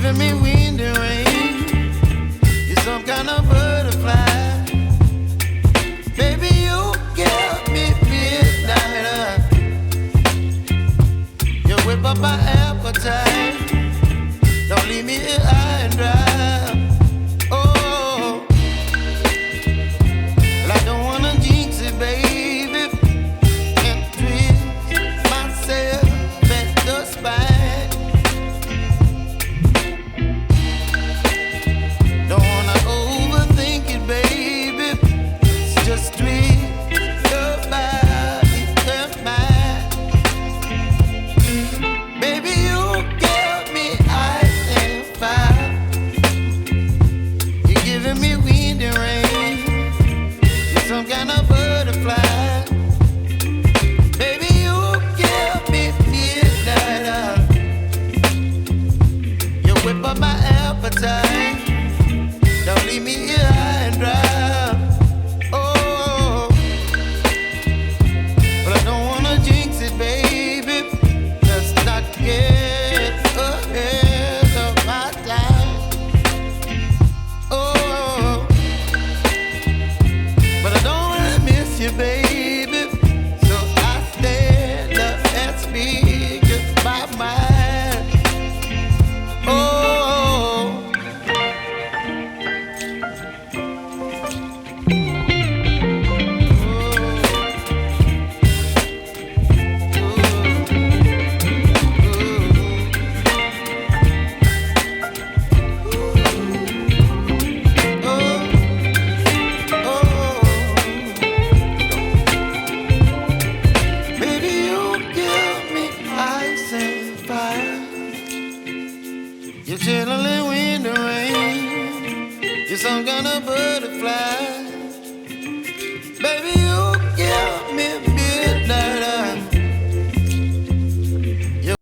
giving me wind and rain. You're some kind of butterfly. Baby, you give me midnight. You whip up my appetite. Don't leave me here high and dry. Oh, well, I don't wanna jinx it, baby, and twist myself at the spine. Don't wanna overthink it, baby. It's just twist your body and mine. Baby, you give me ice and fire. You're giving me wind and rain. You're some kind of butterfly. Baby, you give me midnight. You whip up my appetite. Don't leave me here high and dry. Oh, but I don't wanna jinx it, baby. Let's not get ahead of my time. Oh, but I don't wanna miss you, baby. So I stand up and speak just my mind. Oh. Baby, you give me ice and fire. You're chilling wind and rain. You're some kind of butterfly. Baby, you give me midnight. You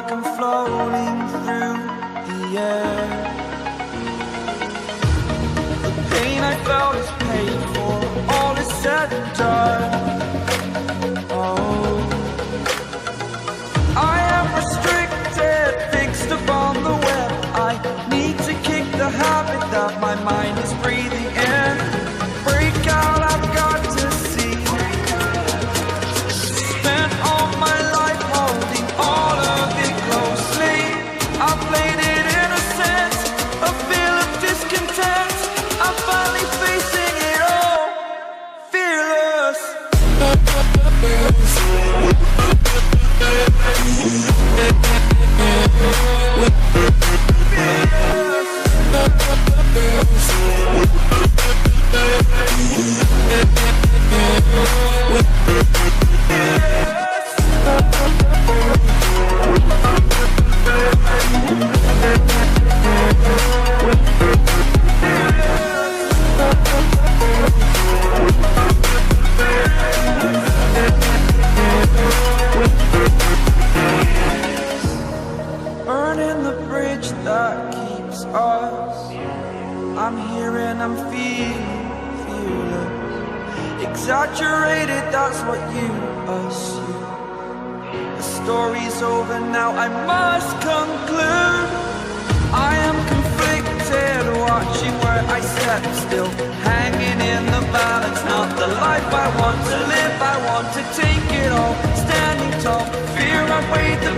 like I'm floating through the air. The pain I felt is paid for, all is said and done. Oh, I am restricted, fixed upon the web. I need to kick the habit that my mind is breathing in. Break out, I've got to see. Spent all my life holding all of it closely. I played it innocent, a feel of discontent. I'm finally facing it all, fearless. Burning the bridge that keeps us. I'm here and I'm feeling fearless. Exaggerated, that's what you assume. The story's over now, I must conclude. I am conflicted, watching where I step still, hanging in the balance. Not the life I want to live, I want to take it all. Standing tall, fear I weighed the